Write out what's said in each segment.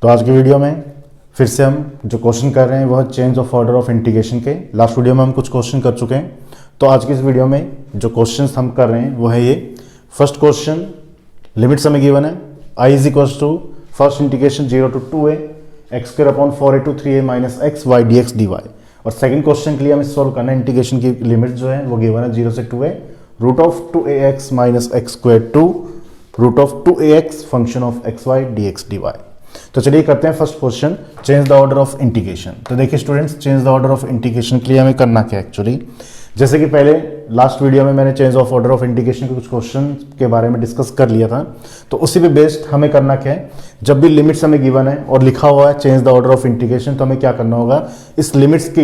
तो आज की वीडियो में फिर से हम जो क्वेश्चन कर रहे हैं वह change of order of integration के। लास्ट वीडियो में हम कुछ क्वेश्चन कर चुके हैं, तो आज की इस वीडियो में जो क्वेश्चन हम कर रहे हैं वो है ये। फर्स्ट क्वेश्चन, लिमिट्स हमें गिवन है I is equal to first integration 0 to 2a x square upon 4a to 3a minus x y d x d y. और सेकंड क्वेश्चन के लिए हमें सॉल्व करना है, इंटीग्रेशन की लिमिट जो है वो गिवन है 0 से 2a root of 2ax minus x square to root of 2ax function of x y d x d y. तो चलिए करते हैं first question, change the order of integration. तो देखिए students, change the order of integration के लिए हमें करना क्या है एक्चुअली, जैसे कि पहले लास्ट वीडियो में मैंने change of order of integration के कुछ क्वेश्चन के बारे में डिस्कस कर लिया था। तो उसी पे बेस्ड हमें करना क्या है, जब भी लिमिट्स हमें गिवन है और लिखा हुआ है change the order of integration, तो हमें क्या करना होगा, इस लिमिट्स के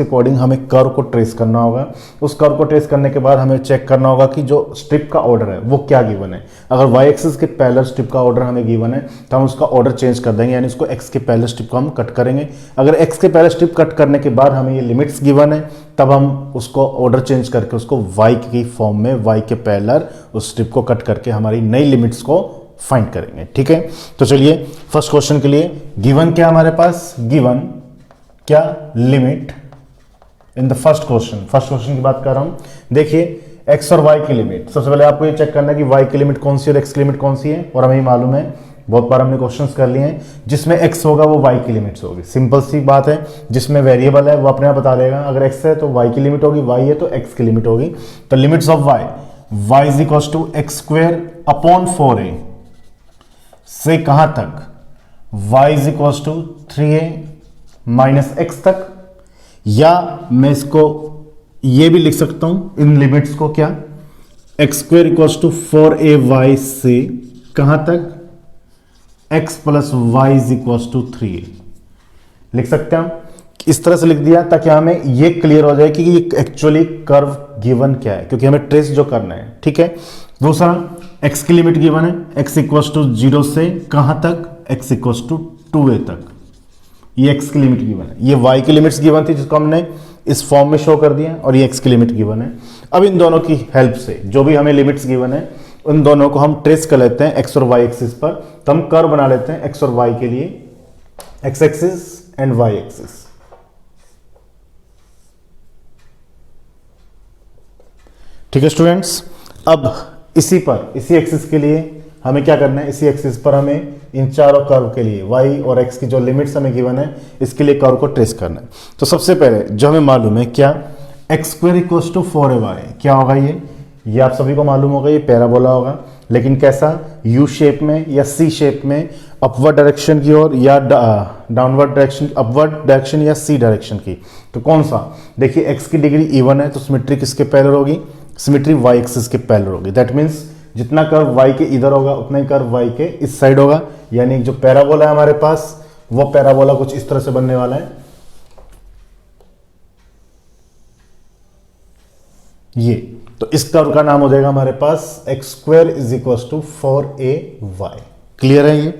अकॉर्डिंग हमें कर्व को ट्रेस करना होगा। उस कर्व को ट्रेस करने के बाद हमें चेक करना होगा कि जो स्ट्रिप का ऑर्डर है वो क्या गिवन है। अगर वाई एक्सिस के पैरेलल स्ट्रिप का ऑर्डर हमें गिवन है तो हम उसका ऑर्डर चेंज कर देंगे, यानी उसको एक्स के पैरेलल स्ट्रिप को हम कट करेंगे। अगर एक्स के पैरेलल स्ट्रिप कट करने के बाद हमें ये लिमिट्स गिवन है, तब हम उसको ऑर्डर चेंज करके उसको y की फॉर्म में y के पैरेलल उस स्ट्रिप को कट करके हमारी नई लिमिट्स को फाइंड करेंगे। ठीक है, तो चलिए फर्स्ट क्वेश्चन के लिए गिवन क्या हमारे पास, गिवन क्या limit in the first question की बात कर रहा हूं। देखिए x और y की लिमिट, सबसे पहले आपको ये चेक करना है कि y की लिमिट कौन सी और x की लिमिट कौन सी है। और हमें मालूम है, बहुत बार हमने क्वेश्चंस कर लिए हैं, जिसमें x होगा वो y की लिमिट्स होगी। सिंपल सी बात है, जिसमें वेरिएबल है वो अपने आप बता देगा। अगर x है तो y की लिमिट होगी, y है तो x की लिमिट होगी। तो limits of y is equal to x square upon 4a से कहां तक, y is equal to 3a minus x तक। या मैं इसको ये भी लिख सकता हूं इन लिमिट्स को, क्या, x square equal to 4ay से कहां तक, x plus y is equal to 3a लिख सकते हैं हम। इस तरह से लिख दिया ताकि हमें ये क्लियर हो जाए कि ये एक्चुअली कर्व गिवन क्या है, क्योंकि हमें ट्रेस जो करना है। ठीक है, दूसरा x की लिमिट गिवन है, x इक्वल टू 0 से कहां तक, x इक्वल टू 2a तक। ये x की लिमिट गिवन है, ये y की लिमिट्स गिवन थी जिसको हमने इस फॉर्म में शो कर दिया, और ये x की लिमिट गिवन है। अब इन दोनों की हेल्प से जो भी हमें लिमिट्स गिवन है उन दोनों को हम ट्रेस कर लेते हैं x और y एक्सिस पर। तो हम कर्व बना लेते हैं x और y के लिए, x axis and y axis. ठीक है स्टूडेंट्स, अब इसी एक्सिस के लिए हमें क्या करना है, इसी एक्सिस पर हमें इन चारों कर्व के लिए y और x की जो लिमिट्स हमें गिवन है इसके लिए कर्व को ट्रेस करना है। तो सबसे पहले जो हमें मालूम है, क्या, x square equal to 4ay, क्या होगा ये आप सभी को मालूम होगा, ये पैराबोला होगा, लेकिन कैसा, यू शेप में या सी शेप में, अपवर्ड डायरेक्शन की ओर या डाउनवर्ड डायरेक्शन, अपवर्ड डायरेक्शन या सी डायरेक्शन की। तो कौन सा, देखिए एक्स की डिग्री इवन है तो सिमेट्री किसके पैरेलल होगी, सिमेट्री वाई एक्सिस के पैरेलल होगी। दैट मीन्स जितना कर्व वाई के इधर होगा उतना ही कर्व वाई के इस साइड होगा। यानी जो पैराबोला है हमारे पास, वो पैराबोला कुछ इस तरह से बनने वाला है, ये। तो इस कर्व का नाम हो जाएगा हमारे पास x square is equal to 4ay। Clear है ये।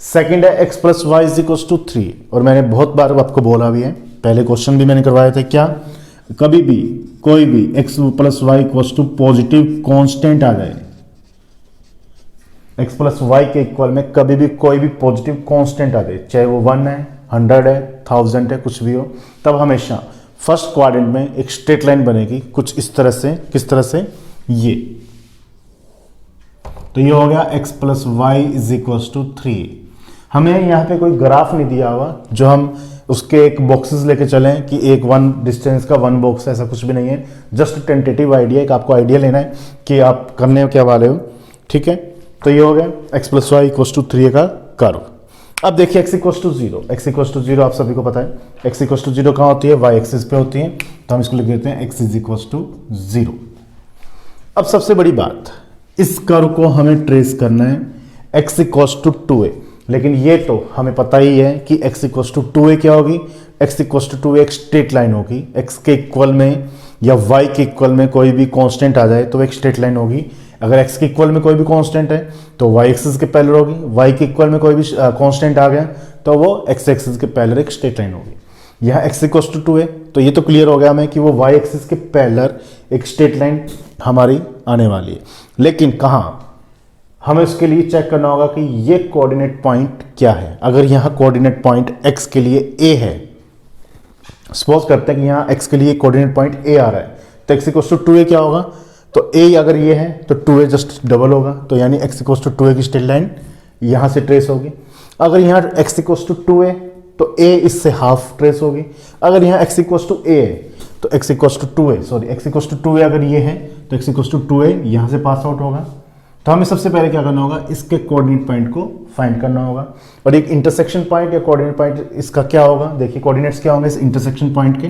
सेकंड है x plus y is equal to 3, और मैंने बहुत बार आपको बोला भी है, पहले क्वेश्चन भी मैंने करवाए थे, क्या, कभी भी कोई भी x plus y equal to positive constant आ जाए, x प्लस वाई के इक्वल में कभी भी कोई भी पॉजिटिव कांस्टेंट आ जाए, चाहे वो 1 है, 100 है, 1000 है, कुछ भी हो, तब हमेशा फर्स्ट क्वाड्रेंट में एक स्ट्रेट लाइन बनेगी कुछ इस तरह से। किस तरह से, ये। तो ये हो गया x plus y is equal to 3। हमें यहाँ पे कोई ग्राफ नहीं दिया हुआ जो हम उसके एक बॉक्सेस लेके चलें कि एक वन डिस्टेंस का वन बॉक्स है, ऐसा कुछ भी नहीं है। जस्ट टेंटेटिव आइडिया, एक आपको आइडिया लेना है कि आप करने क्या वाले हो। ठीक है, तो ये हो गया x plus y equal to 3 का कर्व। अब देखिए x इक्वल टू 0, आप सभी को पता है x इक्वल टू 0 कहाँ होती है, y एक्सिस पे होती है। तो हम इसको लिख देते हैं x इज इक्वल टू 0। अब सबसे बड़ी बात, इस कर्व को हमें ट्रेस करना है x इक्वल टू 2a, लेकिन ये तो हमें पता ही है कि x इक्वल टू 2a क्या होगी, x इक्वल टू 2a एक स्ट्रेट लाइन होगी। x के इक्वल में या y के इक्वल में कोई भी कांस्टेंट आ जाए तो एक स्ट्रेट लाइन होगी। अगर x के इक्वल में कोई भी कांस्टेंट है तो y एक्सिस के पैरेलल होगी, y के इक्वल में कोई भी कांस्टेंट आ गया तो वो x एक्सिस के पैरेलल एक स्ट्रेट लाइन होगी। यहाँ x इक्वल टू 2a, तो ये तो क्लियर हो गया हमें कि वो y एक्सिस के पैरेलल एक स्ट्रेट लाइन हमारी आने वाली है। लेकिन कहाँ, हमें उसके लिए चेक करना होगा कि ये कोऑर्डिनेट पॉइंट क्या है। अगर यहाँ कोऑर्डिनेट पॉइंट x के लिए a है, सपोज करते हैं कि यहाँ x के लिए कोऑर्डिनेट पॉइंट a आ रहा है, तो x इक्वल्स टू 2a क्या होगा, तो a अगर ये है तो 2a जस्ट डबल होगा, तो यानी x इक्वल्स टू 2a की स्ट्रेट लाइन यहाँ से ट्रेस होगी। अगर यहाँ x इक्वल्स टू 2a तो a इससे हाफ ट्रेस होगी। अगर यहाँ x इक्वल्स टू a है तो x equals to 2a, sorry x equals to 2a अगर ये है तो x इक्वल्स टू 2a यहाँ से पास आउट होगा। तो हमें सबसे पहले क्या करना होगा, इसके कोऑर्डिनेट पॉइंट को फाइंड करना होगा। और एक इंटरसेक्शन पॉइंट या कोऑर्डिनेट पॉइंट इसका क्या होगा, देखिए कोऑर्डिनेट्स क्या होंगे इस इंटरसेक्शन पॉइंट के।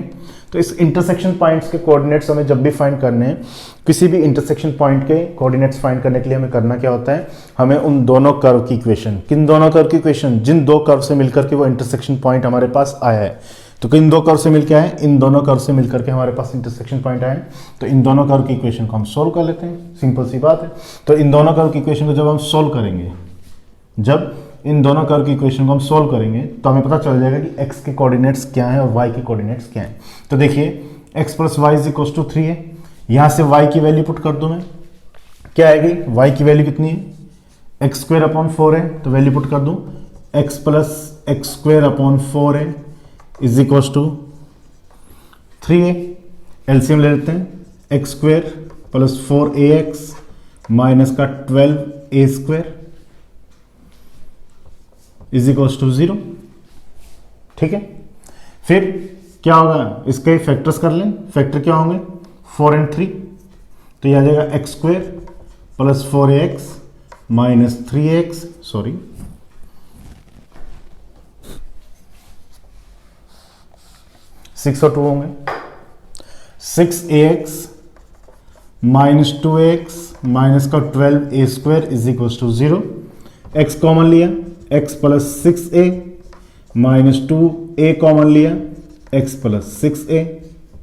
तो इस इंटरसेक्शन पॉइंट्स के कोऑर्डिनेट्स हमें जब भी फाइंड करने हैं, किसी भी इंटरसेक्शन पॉइंट के कोऑर्डिनेट्स फाइंड करने के लिए हमें करना क्या होता है, हमें उन दोनों कर्व की इक्वेशन, किन दोनों कर्व की इक्वेशन, जिन दो कर्व से मिलकर के वो इंटरसेक्शन पॉइंट हमारे पास आया है, तो किन दो कर्व से मिलकर आए, इन दोनों कर्व से मिलकर के हमारे पास इंटरसेक्शन पॉइंट आए। तो इन दोनों कर्व की इक्वेशन को हम सोल्व कर लेते हैं, सिंपल सी बात है। तो इन दोनों कर्व की इक्वेशन को जब हम सोल्व करेंगे, जब इन दोनों कर्व की इक्वेशन को हम सोल्व करेंगे तो हमें पता चल जाएगा कि x के कोऑर्डिनेट्स क्या हैं और y के कोऑर्डिनेट्स क्या हैं। तो देखिए x plus y is equal to 3 है, यहाँ से y की वैल्यू पुट कर दूँ मैं, क्या आएगी, y की वैल्यू कितनी है, एक्स स्क्वायर अपॉन 4 है, तो वैल्यू पुट कर दूँ x plus x square upon 4 है is equal to 3a। LCM ले लेते हैं, x square plus 4ax minus का 12a square is equals to 0। ठीक है, फिर क्या होगा, इसके फैक्टर्स कर लें, फैक्टर क्या होंगे 4 और 3, तो यह आ जाएगा x square plus 4ax minus 3ax, sorry 6 और 2 होंगे, 6ax माइनस 2ax माइनस का 12a square is equals to 0। x common लिया, x plus 6a minus 2a common लिया, x plus 6a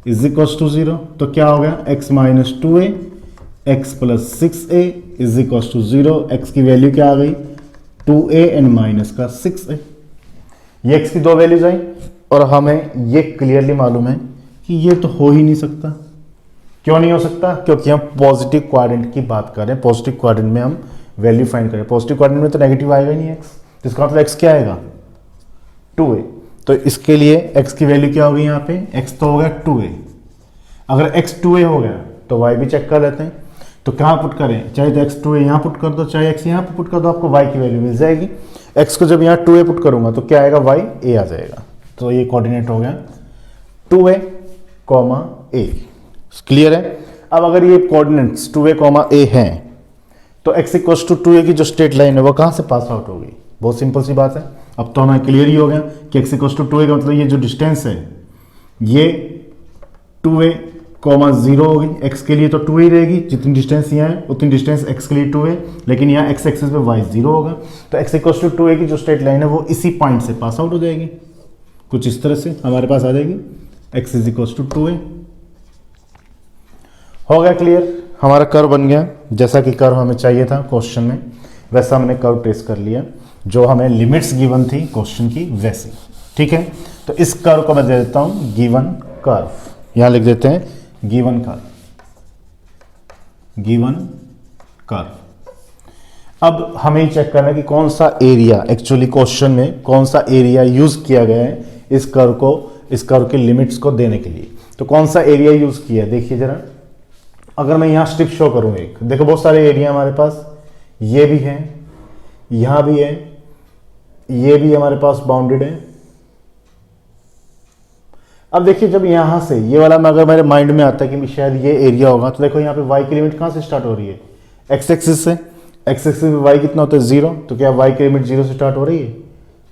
is equals to 0। तो क्या हो गया, x minus 2a x plus 6a is equals to 0। x की value क्या आ गई, 2a एंड माइनस का 6a। ये x की दो वैल्यूज आई और हमें ये क्लियरली मालूम है कि ये तो हो ही नहीं सकता। क्यों नहीं हो सकता, क्योंकि हम पॉजिटिव क्वाड्रेंट की बात कर रहे हैं, पॉजिटिव क्वाड्रेंट में हम वैल्यू फाइंड करें, पॉजिटिव क्वाड्रेंट में तो नेगेटिव आएगा ही नहीं x, तो इसका मतलब x क्या आएगा 2a। तो इसके लिए x की वैल्यू क्या होगी, यहाँ पे x तो हो गया 2a। अगर x 2a हो गया तो y भी चेक कर लेते हैं, तो कहाँ पुट करें, चाहे तो x 2a यहाँ पुट कर दो, चाहे x यहाँ पे पुट कर दो, आपको y की वैल्यू मिल जाएगी। x को जब यहाँ 2a पुट करूंगा तो क्या आएगा, y a आ जाएगा। तो ये कोऑर्डिनेट हो गया 2a, a। क्लियर है। अब अगर ये कोऑर्डिनेट्स 2a, a हैं तो x इक्वल्स टू 2a की जो स्ट्रेट लाइन है वो कहाँ से पास आउट होगी, बहुत सिंपल सी बात है। अब तो हमें क्लियर ही हो गया कि x इक्वल्स टू 2a का मतलब ये जो डिस्टेंस है ये 2a, 0 होगी। x के लिए तो 2 ही रहेगी, जितनी डिस्टेंस यहाँ है उतनी डिस्टेंस x के लिए 2 है, लेकिन यहाँ x एक्सिस पे y 0 होगा। तो x इक्वल्स टू 2a की जो स्ट्रेट लाइन है वो इसी पॉइंट से पास आउट हो जाएगी, कुछ इस तरह से हमारे पास आ जाएगी x is equals to 2a। हो गया क्लियर, हमारा कर्व बन गया जैसा कि कर्व हमें चाहिए था क्वेश्चन में, वैसा हमने कर्व ट्रेस कर लिया, जो हमें लिमिट्स गिवन थी क्वेश्चन की वैसी। ठीक है, तो इस कर्व को मैं दे देता हूं गिवन कर्व, यहां लिख देते हैं गिवन कर्व, गिवन कर्व। अब हमें चेक करना है कि कौन सा एरिया, एक्चुअली क्वेश्चन में कौन सा एरिया यूज किया गया है इस कर्व को, इस कर्व के लिमिट्स को देने के लिए। तो कौन सा एरिया यूज किया है, देखिए जरा। अगर मैं यहाँ स्ट्रिप शो करूँ, एक देखो बहुत सारे एरिया हमारे पास, ये भी है, यहाँ भी है, ये भी हमारे पास बाउंडेड है। अब देखिए जब यहाँ से ये वाला मैं अगर मेरे माइंड में आता है कि शायद ये एरिया होगा, तो देखो यहाँ पे y की लिमिट कहाँ से स्टार्ट हो रही है, x एक्सिस से। x एक्सिस पे y कितना होता है 0, तो क्या y की लिमिट 0 से स्टार्ट हो रही है,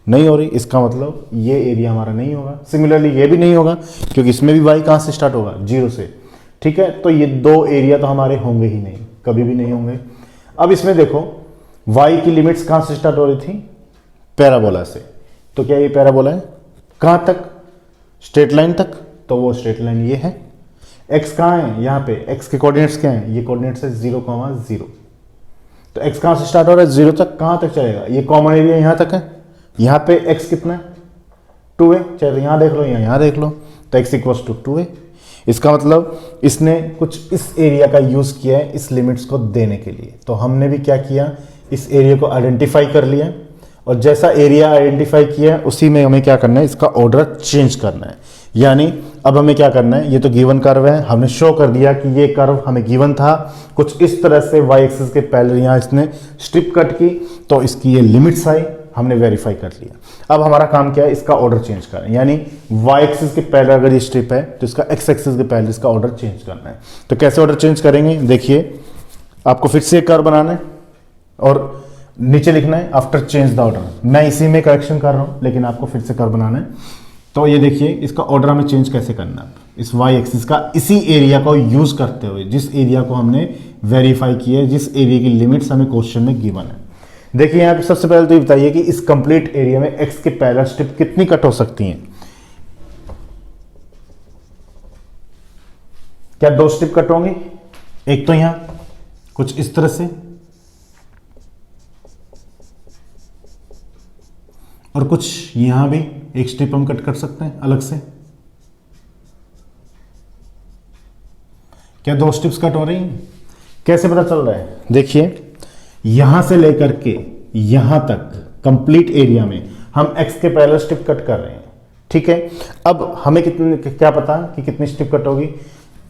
नहीं हो रही। इसका मतलब ये एरिया हमारा नहीं होगा। सिमिलरली ये भी नहीं होगा, क्योंकि इसमें भी y कहाँ से स्टार्ट होगा, 0 से। ठीक है, तो ये दो एरिया तो हमारे होंगे ही नहीं, कभी भी नहीं होंगे। अब इसमें देखो y की लिमिट्स कहाँ से स्टार्ट हो रही थी, पैराबोला से। तो क्या ये पैराबोला है, कहाँ तक, स्ट्रेट लाइन तक, तो वो स्ट्रेट लाइन ये है। x कहाँ है, यहाँ पे x के कोऑर्डिनेट्स क्या हैं, ये कोऑर्डिनेट्स है 0, 0। तो x कहाँ से स्टार्ट हो रहा है, 0 तक, कहाँ तक चलेगा, ये कॉमन एरिया यहाँ तक है। यहाँ पे x कितना है 2 है, चाहे तो यहाँ देख लो या यहाँ देख लो, तो x इक्वल्स टू 2 है। इसका मतलब इसने कुछ इस एरिया का यूज किया है इस लिमिट्स को देने के लिए। तो हमने भी क्या किया, इस एरिया को आइडेंटिफाई कर लिया, और जैसा एरिया आइडेंटिफाई किया उसी में हमें क्या करना है, इसका ऑर्डर चेंज करना है। यानी अब हमें क्या करना है, ये तो गिवन कर्व है, हमने शो कर दिया कि ये कर्व हमें गिवन था, कुछ इस तरह से वाई एक्सिस के पैरेलल यहाँ इसने स्ट्रिप कट की, तो इसकी ये लिमिट्स आई, हमने वेरीफाई कर लिया। अब हमारा काम क्या है, इसका ऑर्डर चेंज करना है। यानी वाई एक्सिस के पैरेलल अगर ये स्ट्रिप है तो इसका एक्स एक्सिस के पैरेलल इसका ऑर्डर चेंज करना है। तो कैसे ऑर्डर चेंज करेंगे, देखिए आपको फिर से एक कर्व बनाना है और नीचे लिखना है आफ्टर चेंज द ऑर्डर। मैं इसी में करेक्शन कर रहा हूं, लेकिन आपको फिर से कर्व बनाना है। तो ये देखिए इसका ऑर्डर हमें चेंज कैसे करना है, इस वाई एक्सिस का इसी एरिया को यूज करते हुए, जिस एरिया को हमने वेरीफाई किया है, जिस एरिया की लिमिट्स हमें क्वेश्चन में गिवन है। देखिए यहाँ पे सबसे पहले तो ये बताइए कि इस कंप्लीट एरिया में एक्स के पैरेलल स्ट्रिप कितनी कट हो सकती हैं। क्या 2 स्ट्रिप कट होंगी, एक तो यहां कुछ इस तरह से और कुछ यहां भी एक स्ट्रिप हम कट कर सकते हैं अलग से। क्या 2 स्ट्रिप्स कट हो रही हैं, कैसे पता चल रहा है, देखिए यहां से लेकर के यहां तक कंप्लीट एरिया में हम एक्स के पैरेलल स्ट्रिप कट कर रहे हैं, ठीक है। अब हमें कितने क्या पता कि कितनी स्ट्रिप कट होगी,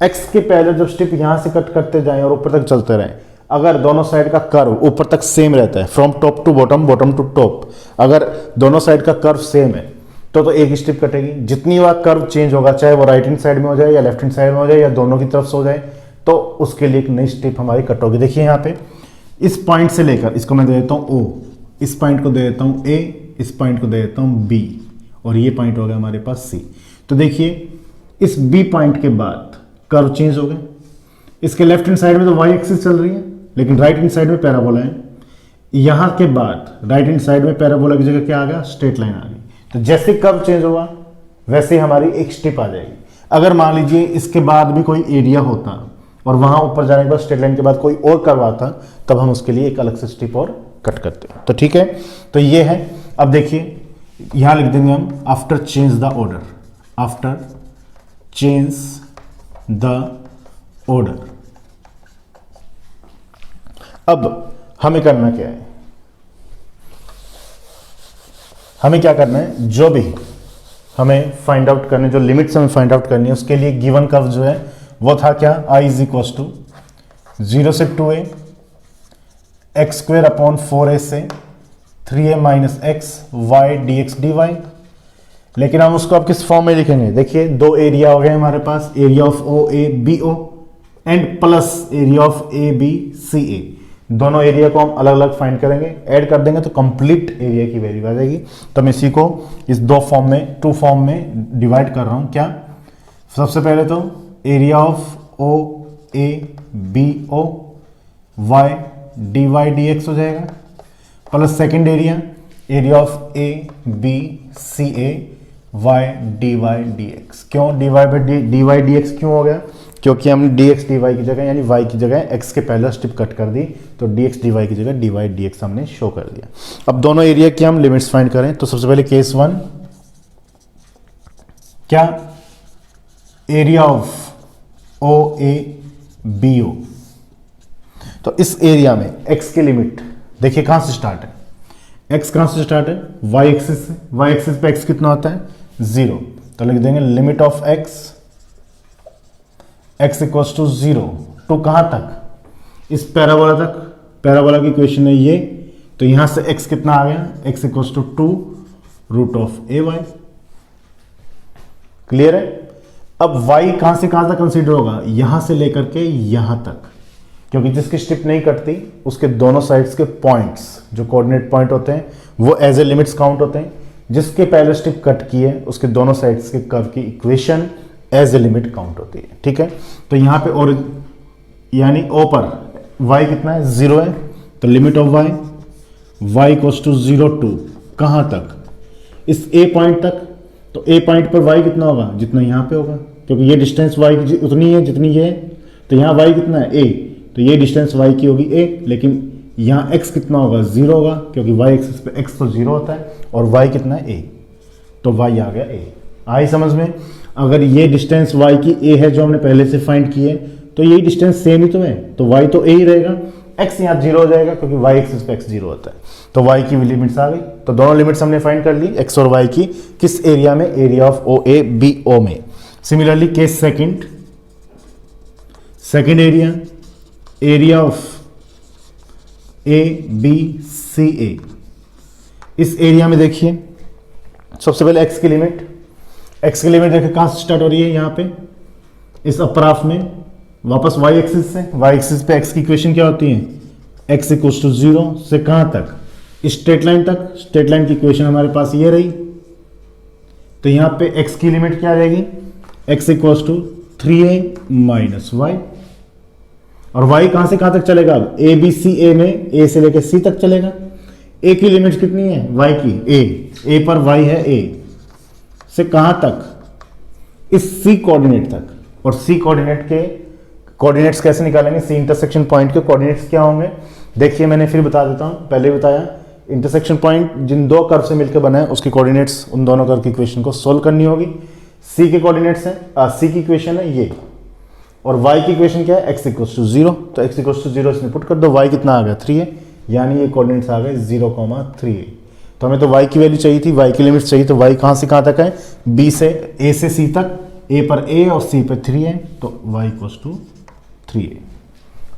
एक्स के पैरेलल जब स्ट्रिप यहां से कट करते जाएं और ऊपर तक चलते रहें, अगर दोनों साइड का कर्व ऊपर तक सेम रहता है, from top to bottom, bottom to top, अगर दोनों साइड का कर्व सेम है तो एक ही स्ट्रिप कटेगी। जितनी बार कर्व चेंज होगा, चाहे वो राइट हैंड साइड में हो जाए या लेफ्ट हैंड साइड में हो जाए या दोनों की तरफ से हो जाए, तो उसके लिए एक नई स्ट्रिप हमारी कट होगी। देखिए यहाँ पे इस पॉइंट से लेकर, इसको मैं दे देता हूँ ओ, इस पॉइंट को दे देता हूँ ए, इस पॉइंट को दे देता हूँ बी, और ये पॉइंट हो गया हमारे पास सी। तो देखिए इस बी पॉइंट के बाद कर्व चेंज हो गए, इसके लेफ्ट हैंड साइड में तो वाई एक्सिस चल रही है, लेकिन राइट हैंड साइड में पैराबोला है। यहां के बाद राइट हैंड साइड में पैराबोला की जगह क्या आ गया, स्ट्रेट लाइन आ गई। तो जैसे कर्व चेंज होगा वैसे हमारी एक स्ट्रिप आ जाएगी। अगर मान लीजिए इसके बाद भी कोई एरिया होता और वहां ऊपर जाने के बाद स्ट्रेट लाइन के बाद कोई और कर्व आता, तब हम उसके लिए एक अलग से स्ट्रिप और कट करते हैं। तो ठीक है, तो ये है। अब देखिए यहां लिख देंगे हम after change the order, after change the order. अब हमें करना क्या है, हमें क्या करना है, जो भी हमें फाइंड आउट करने, जो लिमिट्स हमें फाइंड आउट करनी है, उसके लिए गिवन कर्व जो है वो था क्या, i इज इक्वल टू 0 से 2a x square upon 4a से 3a minus x y d x d y. लेकिन हम उसको अब किस फॉर्म में लिखेंगे, देखिए 2 एरिया हो गए हमारे पास, area of O A B O and plus area of A B C A. दोनों एरिया को हम अलग अलग फाइंड करेंगे, ऐड कर देंगे तो कंप्लीट एरिया की वैल्यू आ जाएगी। तो मैं इसी को इस 2 फॉर्म में, 2 फॉर्म में डिवाइड कर रहा हूं। क्या, सबसे पहले तो area of O A B O y d y d x हो जाएगा, plus second area of A B C A y d x. क्यों डी वाई डी एक्स क्यों हो गया, क्योंकि हमने डी एक्स डी वाई की जगह यानी वाई की जगह एक्स के पहले स्ट्रिप कट कर दी, तो डी एक्स डी वाई की जगह डी वाई डी एक्स हमने शो कर दिया। अब दोनों एरिया की हम लिमिट्स फाइंड करें, तो सबसे पहले केस 1, क्या, area of O A B O. तो इस एरिया में एक्स की लिमिट देखिए कहां से स्टार्ट है, एक्स कहां से स्टार्ट है, वाई एक्सिस से। वाई एक्सिस पे एक्स कितना होता है, 0, तो लिख देंगे limit of x x equals to 0 to कहां तक, इस पैराबोला तक। पैराबोला की इक्वेशन है ये, तो यहां से x कितना आ गया, x equals to 2 root of a y. Clear है। अब y कहां से कहां तक कंसीडर होगा, यहां से लेकर के यहां तक, क्योंकि जिसकी स्ट्रिप नहीं कटती उसके दोनों साइड्स के पॉइंट्स, जो कोऑर्डिनेट पॉइंट होते हैं, वो एज ए लिमिट्स काउंट होते हैं। जिसके पहले स्ट्रिप कट की है उसके दोनों साइड्स के कर्व की equation as a limit count होती है। ठीक है, तो यहां पे और यानी ओ पर y कितना है, 0 है, तो limit of y equals to 0 to कहां तक, इस a पॉइंट तक। तो a पॉइंट पर y कितना होगा, जितना यहां पे होगा, क्योंकि ये डिस्टेंस y की उतनी है जितनी ये है, तो यहां y कितना है, a, तो ये डिस्टेंस y की होगी a, लेकिन यहां x कितना होगा, 0 होगा, क्योंकि y एक्सिस पे x तो 0 होता है, और y कितना है, a, तो y आ गया a। आई समझ में। अगर ये डिस्टेंस y की a है जो हमने पहले से फाइंड की है, तो यही डिस्टेंस सेम ही तो है, तो y तो a ही रहेगा। x यहाँ 0 हो जाएगा क्योंकि y एक्सिस पे x 0 होता है, तो y की लिमिट्स आ गई। तो दोनों लिमिट्स हमने फाइंड कर ली x और y की, किस एरिया में, area of O A B O में। Similarly case second area, area of A B C A, इस एरिया में देखिए सबसे पहले x की लिमिट देखिए कहां से स्टार्ट हो रही है, यहां पे इस अपर हाफ में वापस y एक्सिस से, y एक्सिस पे x की इक्वेशन क्या होती है, x इक्वल्स टू 0 से कहां तक, स्ट्रेट लाइन तक। स्ट्रेट लाइन की इक्वेशन हमारे पास ये रही, तो यहां पे x की लिमिट क्या आ जाएगी, x equals to 3a minus y, और y कहां से कहां तक चलेगा, अब ए बी सी ए में a से लेकर c तक चलेगा। a की लिमिट कितनी है, y की a पर y है a से कहां तक, इस c कोऑर्डिनेट तक। और c कोऑर्डिनेट के कोऑर्डिनेट्स कैसे निकालेंगे, c इंटरसेक्शन पॉइंट के कोऑर्डिनेट्स क्या होंगे, देखिए मैंने फिर बता देता हूं, पहले भी बताया, इंटरसेक्शन पॉइंट जिन दो कर्व से मिलकर बना है उसके कोऑर्डिनेट्स उन दोनों कर्व की इक्वेशन को सोल्व करनी होगी। c के कोऑर्डिनेट्स हैं, c की इक्वेशन है ये, और y की इक्वेशन क्या है, x इक्वल्स टू 0, तो x इक्वल्स टू 0 इसमें पुट कर दो, y कितना आ गया 3a, यानी ये कोऑर्डिनेट्स आ गए 0,3a। तो हमें तो y की वैल्यू चाहिए थी, y की लिमिट चाहिए, तो y कहां से कहां तक है, b से a से c तक, a पर a और c पर 3 है, तो y इक्वल्स टू 3a।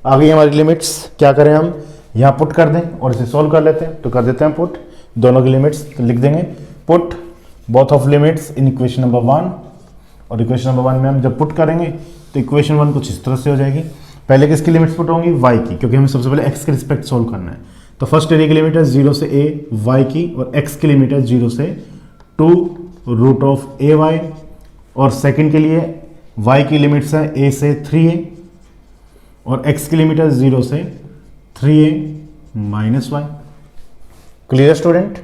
आ गई हमारी लिमिट्स, क्या करें हम यहाँ पुट कर दें और इसे सोल्व कर लेते हैं, तो कर देते हैं पुट दोनों की लिमिट्स, तो लिख देंगे put both of limits in equation number 1, और इक्वेशन नंबर 1 में हम जब पुट करेंगे तो इक्वेशन 1 कुछ इस तरह से हो जाएगी। पहले किसकी लिमिट्स पुट होंगी, y की, क्योंकि हमें सबसे पहले x के रिस्पेक्ट सोल्व करना है। तो फर्स्ट एरिया की लिमिट है 0 से a y की, और x की लिमिट है 0 से 2 रूट ऑफ ए वाई, और सेकंड के लिए y की लिमिट्स है a से 3a, और x की लिमिट है 0 से 3a minus Y. Clear student.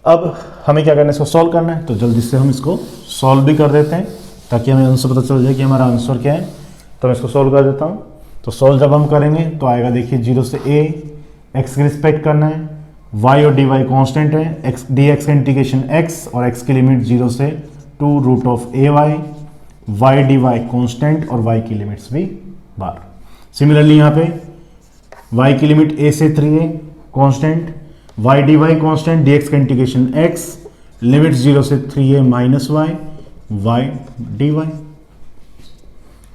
अब हमें क्या करना है, इसको सॉल्व करना है, तो जल्दी से हम इसको सॉल्व भी कर देते हैं ताकि हमें आंसर पता चल जाए कि हमारा आंसर क्या है। तो मैं इसको सॉल्व कर देता हूँ। तो सॉल्व जब हम करेंगे तो आएगा, देखिए 0 से a, x की रिस्पेक्ट करना है, y और dy कांस्टेंट है, x dx का इंटीग्रेशन x, और x की लिमिट 0 से 2 root of a y, y dy constant, और y की लिमिट्स भी बार। सिमिलरली यहाँ पे y की लिमिट a से 3a constant, y dy constant, dx का इंटीग्रेशन x, लिमिट 0 से 3a minus y, y dy।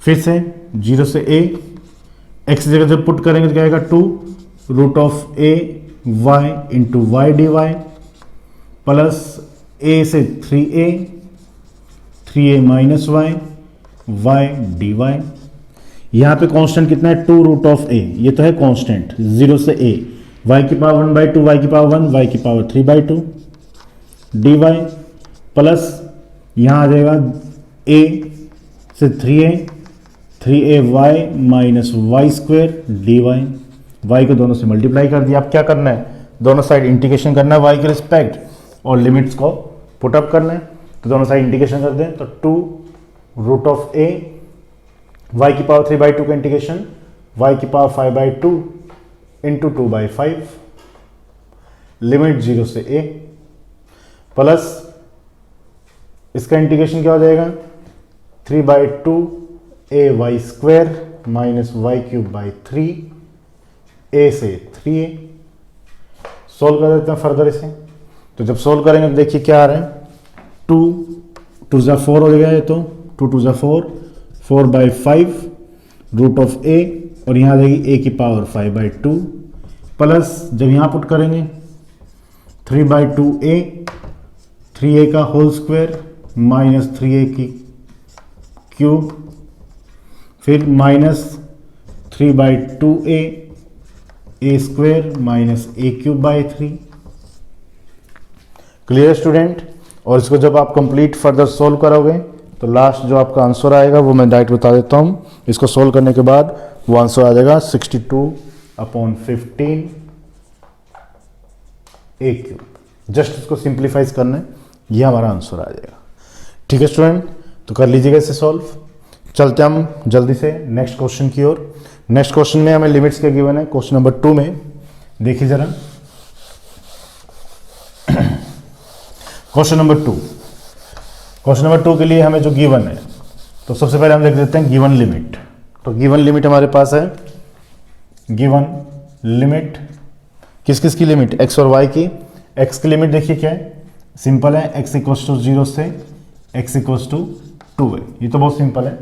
फिर से 0 से a, x की जगह जब पुट करेंगे तो क्या आएगा 2 root of a y into y d y, plus a से 3a minus y, y d y. यहाँ पे कांस्टेंट कितना है, 2 रूट ऑफ a, ये तो है कांस्टेंट 0 से a, y की पावर 1/2, y की पावर 1, y की पावर 3/2 dy, प्लस यहाँ आ जाएगा a से 3a y minus y square d y. Y को दोनों से मल्टीप्लाई कर दिया। अब क्या करना है, दोनों साइड इंटीग्रेशन करना है y के रिस्पेक्ट, और लिमिट्स को पुट अप करना है। तो दोनों साइड इंटीग्रेशन कर दें तो 2 रूट ऑफ a, y की पावर 3/2 का इंटीग्रेशन, y की पावर 5/2 इंटू 2/5, लिमिट 0 से a, प्लस इसका इंटीग्रेशन क्या हो जाएगा 3/2 a y square minus y cube by 3, a से 3a। सोल्व कर देते हैं फर्दर इसे। तो जब सोल्व करेंगे तो देखिए क्या आ रहा है, 2 2 ज़ा 4 हो गया है, तो 2 2 ज़ा 4, 4/5 रूट ऑफ a, और यहाँ आ जाएगी a की पावर 5/2, प्लस जब यहाँ पुट करेंगे 3/2a, 3a का होल स्क्वायर माइनस 3a की क्यूब, फिर minus 3/2a a square minus a cube by 3। Clear student. और इसको जब आप कंप्लीट फर्दर सोल्व करोगे तो लास्ट जो आपका आंसर आएगा वो मैं डायरेक्ट बता देता हूँ। इसको सोल्व करने के बाद वो आंसर आ जाएगा 62/15 a क्यूब। जस्ट इसको सिंप्लीफाइज करना है, ये हमारा आंसर आ जाएगा। ठीक है स्टूडेंट, तो कर लीजिएगा इसे सॉल्व। चलते हम जल्दी से नेक्स्ट क्वेश्चन की ओर। नेक्स्ट क्वेश्चन में हमें लिमिट्स क्या गिवन है, क्वेश्चन नंबर 2 में देखिए जरा। क्वेश्चन नंबर 2, क्वेश्चन नंबर 2 के लिए हमें जो गिवन है, तो सबसे पहले हम देख देते हैं गिवन लिमिट। तो गिवन लिमिट हमारे पास है गिवन लिमिट, किस किस की लिमिट, एक्स और वाई की। एक्स की लिमिट देखिए क्या है, सिंपल है, एक्स इक्वल्स टू 0 से एक्स इक्वल्स टू 2 है, ये तो बहुत सिंपल है।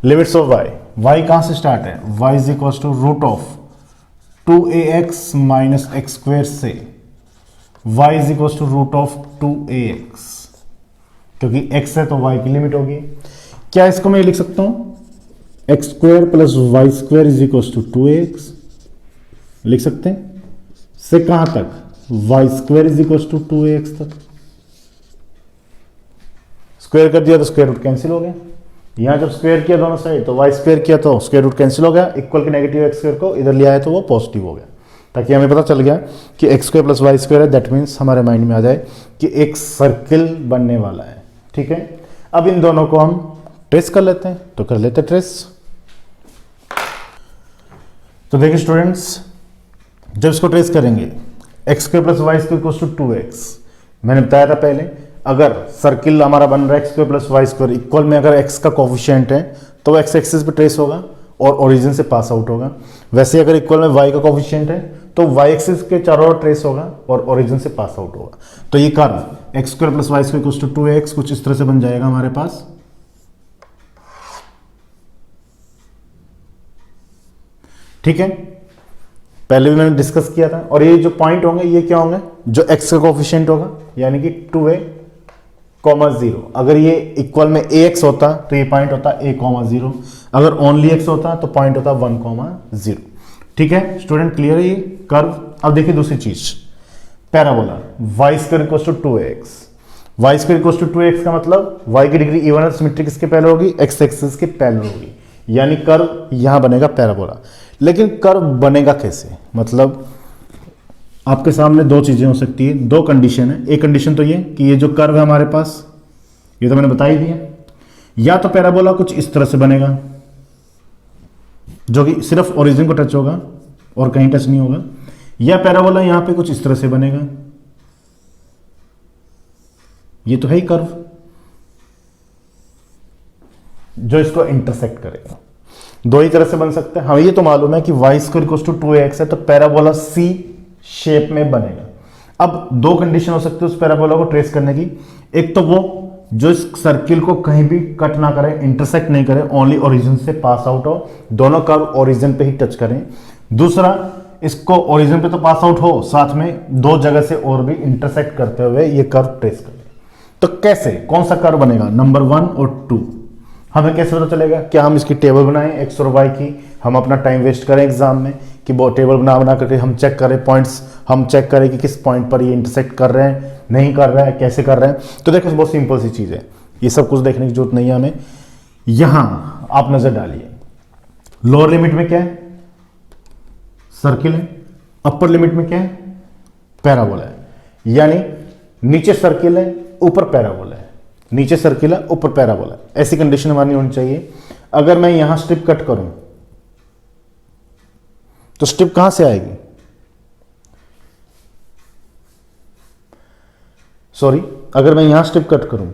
लिमिट्स ऑफ वाई, वाई कहाँ से स्टार्ट है, y is equals to root of 2ax minus x square से y is equals to root of 2ax, क्योंकि x है तो y की लिमिट होगी। क्या इसको मैं लिख सकता हूं, x square plus y square is equals to 2ax, लिख सकते हैं, से कहां तक, y square is equals to 2ax तक। स्क्वेयर कर दिया तो स्क्वायर रूट कैंसिल हो गया, यहां जब स्क्वायर किया दोनों साइड तो वाई स्क्वायर किया तो स्क्वायर रूट कैंसिल हो गया, इक्वल के नेगेटिव एक्स स्क्वायर को इधर ले आया तो वो पॉजिटिव हो गया, ताकि हमें पता चल गया कि x square plus y square है, दैट मीन्स हमारे माइंड में आ जाए कि एक सर्किल बनने वाला है। ठीक है, अब इन दोनों को हम ट्रेस कर लेते हैं, तो कर लेते हैं ट्रेस। तो देखिए स्टूडेंट्स, जब इसको ट्रेस करेंगे, x square plus y square equals to 2x, मैंने बताया था पहले, अगर सर्किल हमारा बन रहा है x square plus y square, equal में अगर एक्स का कोफिशिएंट है तो वो एक्स एक्सिस पे ट्रेस होगा और ओरिजिन से पास आउट होगा। वैसे अगर इक्वल में वाई का कोफिशिएंट है तो वाई एक्सिस के चारों ओर ट्रेस होगा और ओरिजिन से पास आउट होगा। तो ये curve x square plus y square equals to 2x कुछ इस तरह से बन जाएगा हमारे पास। ठीक है, पहले भी मैंने डिस्कस किया था। और ये जो पॉइंट होंगे ये क्या होंगे, जो एक्स का कोफिशिएंट होगा, यानी कि 2a, 0। अगर ये इक्वल में ax होता तो ये पॉइंट होता a, 0। अगर ओनली x होता तो पॉइंट होता 1, 0। ठीक है स्टूडेंट, क्लियर है ये कर्व। अब देखिए दूसरी चीज, parabola y square equals to 2x, y square equals to 2x का मतलब y की डिग्री इवन है, सिमेट्री किसके पैरेलल होगी, x एक्सिस के पैरेलल होगी, यानी कर्व यहां बनेगा पैराबोला। लेकिन कर्व बनेगा कैसे, मतलब आपके सामने दो चीजें हो सकती है, दो कंडीशन है। एक कंडीशन तो ये कि ये जो कर्व है हमारे पास, ये तो मैंने बता ही दिया, या तो पैराबोला कुछ इस तरह से बनेगा जो कि सिर्फ ओरिजिन को टच होगा और कहीं टच नहीं होगा, या पैराबोला यहां पे कुछ इस तरह से बनेगा, ये तो है ही कर्व जो इसको इंटरसेक्ट करेगा। दो ही तरह से बन सकते हैं। हमें ये तो मालूम है कि y square equals to 2ax है, तो पैराबोला C शेप में बनेगा। अब दो कंडीशन हो सकती है उस पैराबोला को ट्रेस करने की, एक तो वो जो इस सर्किल को कहीं भी कट ना करे, इंटरसेक्ट नहीं करे, ओनली ओरिजिन से पास आउट हो, दोनों कर्व ओरिजिन पे ही टच करें। दूसरा, इसको ओरिजिन पे तो पास आउट हो, साथ में दो जगह से और भी इंटरसेक्ट करते हुए ये कर्व ट्रेस करें। तो कैसे, कौन सा कर्व बनेगा, नंबर 1 और 2 हमें कैसे पता चलेगा? क्या हम इसकी टेबल बनाएं एक्स और वाई की, हम अपना टाइम वेस्ट करें एग्जाम में कि वो टेबल बना करके हम चेक करें पॉइंट्स, हम चेक करें कि किस पॉइंट पर ये इंटरसेक्ट कर रहे हैं, नहीं कर रहा है, कैसे कर रहे हैं? तो देखो बहुत सिंपल सी चीज़ है, ये सब कुछ देखने की जरूरत नहीं है हमें। यहां आप नजर डालिए, लोअर लिमिट में क्या है, सर्किल है, अपर लिमिट में क्या है, पैराबोला है। यानी नीचे सर्किल है, ऊपर पैराबोला है, नीचे सर्किल है, ऊपर पैराबोला है। ऐसी कंडीशन हमारी होनी चाहिए। अगर मैं यहां स्ट्रिप कट करूं तो स्ट्रिप कहां से आएगी, सॉरी, अगर मैं यहां स्ट्रिप कट करूं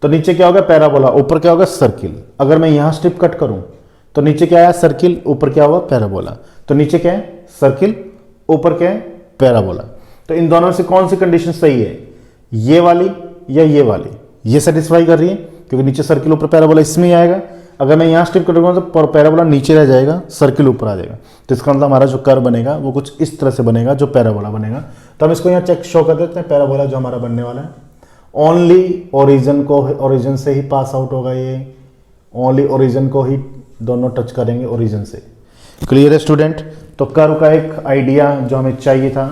तो नीचे क्या होगा, पैराबोला, ऊपर क्या होगा, सर्किल। अगर मैं यहां स्ट्रिप कट करूं तो नीचे क्या है, सर्किल, ऊपर क्या होगा, पैराबोला। तो नीचे क्या है, सर्किल, ऊपर क्या है, पैराबोला। तो इन दोनों से कौन सी कंडीशन सही है, ये वाली या ये वाली? ये सेटिस्फाई कर रही है क्योंकि नीचे सर्किल ऊपर पैराबोला, इसमें ही आएगा। अगर मैं यहां स्ट्रिप करूंगा तो पैराबोला नीचे रह जाएगा, सर्किल ऊपर आ जाएगा। तो इसका मतलब हमारा जो कर्व बनेगा वो कुछ इस तरह से बनेगा जो पैराबोला बनेगा। तो हम इसको यहाँ चेक शो कर देते हैं, पैराबोला जो हमारा बनने वाला है ओनली ओरिजिन को, ओरिजिन से ही पास आउट होगा, ये ओनली ओरिजिन को ही दोनों टच करेंगे ओरिजिन से। क्लियर है स्टूडेंट? तो कर्व का एक आइडिया जो हमें चाहिए था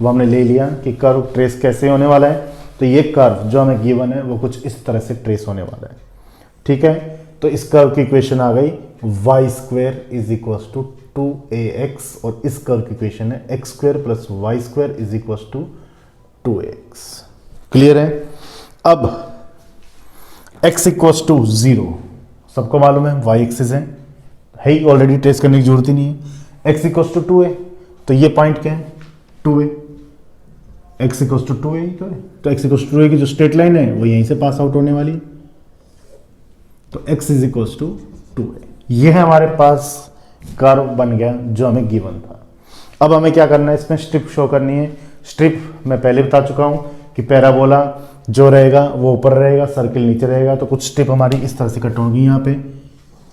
वो हमने ले लिया कि कर्व ट्रेस कैसे होने वाला है। तो ये कर्व जो हमें गिवन है वो कुछ इस तरह से ट्रेस होने वाला है। ठीक है, तो इस कर्व की इक्वेशन आ गई y square is equal to 2ax, और इस कर्व की इक्वेशन है x square plus y square is equal to 2ax। Clear है? अब x इक्वल टू 0 सबको मालूम है, y एक्सिस है ही, ऑलरेडी ट्रेस करने की जरूरत ही नहीं है। x इक्वल टू 2a, तो ये पॉइंट क्या है, 2a, x equal to 2a तो है। तो x इक्वल टू 2a की जो स्ट्रेट लाइन है वो यहीं से पास आउट होने वाली है। तो x is equal to 2a। ये है हमारे पास कर्व बन गया जो हमें गिवन था। अब हमें क्या करना है, इसमें स्ट्रिप शो करनी है। स्ट्रिप मैं पहले बता चुका हूँ कि पैराबोला जो रहेगा वो ऊपर रहेगा, सर्किल नीचे रहेगा। तो कुछ स्ट्रिप हमारी इस तरह से कट होंगी यहाँ पे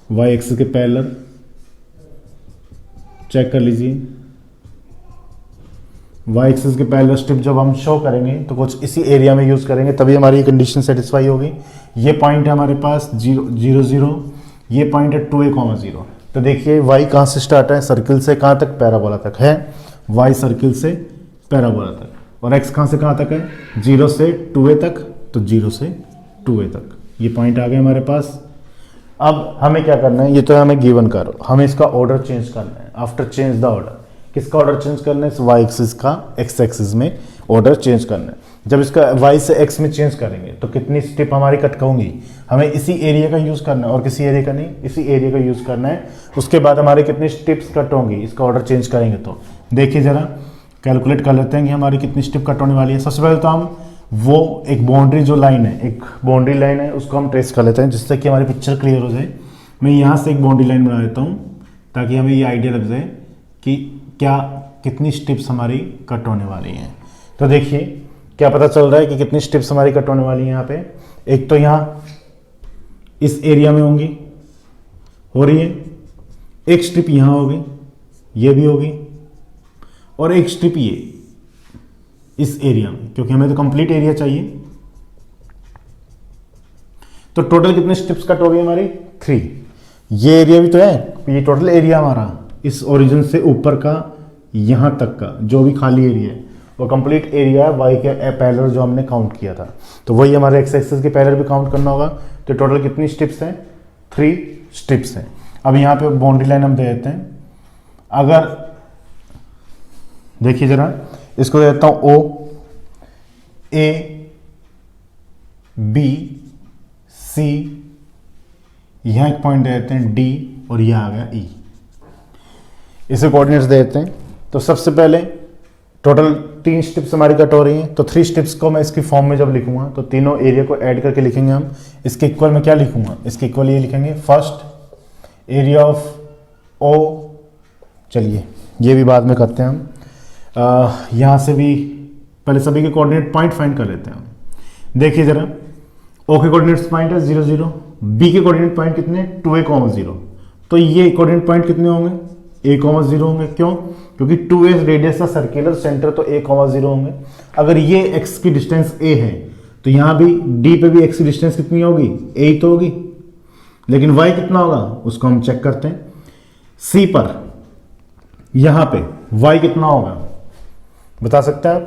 वाई एक्सिस के पैरेलल, चेक कर लीजिए। वाई एक्सिस के पैरेलल स्ट्रिप जब हम शो करेंगे तो कुछ इसी एरिया में यूज़ करेंगे, तभी हमारी कंडीशन सेटिस्फाई होगी। ये पॉइंट है हमारे पास 0 0 0, ये पॉइंट है 2a, 0। तो देखिए y कहाँ से स्टार्ट है, सर्किल से कहाँ तक, पैराबोला तक है। y सर्किल से पैराबोला तक, और x कहाँ से कहाँ तक है, 0 से 2a तक, तो 0 से 2a तक ये पॉइंट आ गए हमारे पास। अब हमें क्या करना है, ये तो हमें गिवन करो, हमें इसका ऑर्डर चेंज करना है। आफ्टर चेंज द ऑर्डर, किसका ऑर्डर चेंज करना है, इस y एक्सिस का x एक्सिस में ऑर्डर चेंज करना है। जब इसका y से x में चेंज करेंगे तो कितनी स्ट्रिप हमारी कट होंगी, हमें इसी एरिया का यूज़ करना है और किसी एरिया का नहीं, इसी एरिया का यूज़ करना है। उसके बाद हमारी कितनी स्ट्रिप्स कट होंगी इसका ऑर्डर चेंज करेंगे। तो देखिए ज़रा कैलकुलेट कर लेते हैं कि हमारी कितनी स्ट्रिप कट होने वाली है। सबसे पहले तो हम वो एक बाउंड्री जो लाइन है, एक बाउंड्री लाइन है, उसको हम ट्रेस कर लेते हैं जिससे कि हमारी पिक्चर क्लियर हो जाए। मैं यहाँ से एक बाउंड्री लाइन बना देता हूँ ताकि हमें ये आइडिया लग जाए कि क्या कितनी स्ट्रिप्स हमारी कट होने वाली हैं। तो देखिए क्या पता चल रहा है कि कितनी स्ट्रिप्स हमारी कट होने वाली हैं यहाँ पे। एक तो यहाँ इस एरिया में होंगी, हो रही है, एक स्ट्रिप यहाँ होगी, ये भी होगी, और एक स्ट्रिप ये इस एरिया में, क्योंकि हमें तो कंप्लीट एरिया चाहिए। तो टोटल कितने स्ट्रिप्स कट हो गई हमारी, 3। ये एरिया भी तो है, ये टोटल एरिया हमारा इस ओरिजिन से ऊपर का यहां तक का जो भी खाली एरिया है वो कंप्लीट एरिया है y के पैरेलल जो हमने काउंट किया था। तो वही हमारे x एक्सिस के पैरेलल भी काउंट करना होगा। तो टोटल कितनी स्ट्रिप्स हैं, 3 स्ट्रिप्स हैं। अब यहाँ पे बाउंड्री लाइन हम दे देते हैं। अगर देखिए जरा, इसको दे देता हूं O, A, B, C, यहां एक पॉइंट दे देते हैं D, और यह आ गया E। इसे कोऑर्डिनेट्स दे देते हैं। तो सबसे पहले टोटल 3 स्ट्रिप्स हमारी कट हो रही हैं। तो 3 स्ट्रिप्स को मैं इसकी फॉर्म में जब लिखूंगा तो तीनों एरिया को ऐड करके लिखेंगे हम। इसके इक्वल में क्या लिखूंगा, इसके इक्वल ये लिखेंगे फर्स्ट एरिया ऑफ O। चलिए ये भी बाद में करते हैं हम। यहाँ से भी पहले सभी के कोऑर्डिनेट पॉइंट फाइंड कर लेते हैं हम। देखिए जरा, O के कोऑर्डिनेट्स पॉइंट है 0 0, B के कोऑर्डिनेट पॉइंट कितने, 2a, 0। तो ये कोऑर्डिनेट पॉइंट कितने होंगे, a, 0 होंगे। क्यों, क्योंकि 2a रेडियस का सर्कुलर सेंटर, तो a, 0 होंगे। अगर ये x की डिस्टेंस a है तो यहाँ भी d पे भी x की डिस्टेंस कितनी होगी, a ही तो होगी। लेकिन y कितना होगा उसको हम चेक करते हैं। c पर यहाँ पे y कितना होगा बता सकते हैं आप।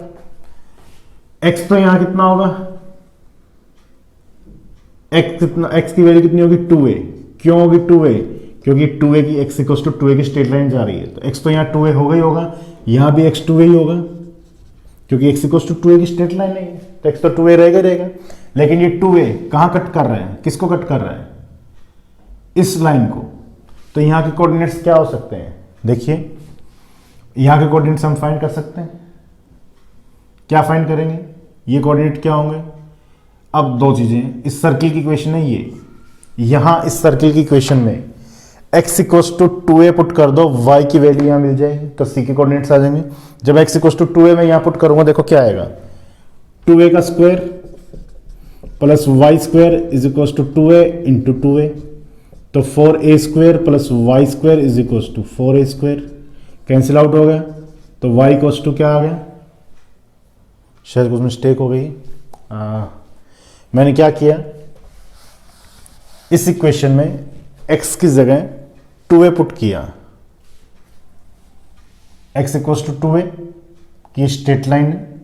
x तो यहाँ कितना होगा, x की वैल्यू कितनी होगी, 2a। क्यों होगी 2a, क्योंकि 2a की x इक्वल टू 2a की स्ट्रेट लाइन जा रही है। तो x तो यहाँ 2a होगा ही होगा, यहाँ भी x 2a ही होगा, क्योंकि x इक्वल टू 2a की स्ट्रेट लाइन नहीं है, तो x तो 2a रहेगा रहेगा। लेकिन ये 2a कहाँ कट कर रहा है, किसको कट कर रहा है, इस लाइन को। तो यहाँ के कोऑर्डिनेट्स क्या हो सकते हैं, देखिए यहाँ के कोऑर्डिनेट्स हम फाइंड कर सकते हैं। क्या फाइंड करेंगे, ये कोऑर्डिनेट क्या होंगे। अब 2 चीजें, इस सर्किल की इक्वेशन है ये, यहां इस सर्किल की इक्वेशन में x equals to 2a put कर दो, y की वैल्यू यहां मिल जाएगी, तो c के कोऑर्डिनेट्स आ जाएंगे। जब x इक्वल्स टू 2a मैं यहां पुट करूंगा, देखो क्या आएगा, 2a का square plus y square is equals to 2a into 2a, तो 4a square plus y square is equals to 4a square, cancel out हो गया। तो y इक्वल्स टू क्या आ गया, शायद कुछ मिस्टेक हो गई। मैंने क्या किया, इस इक्वेशन में x की जगह 2a पुट किया, x इक्वल्स टू 2a की स्ट्रेट लाइन है।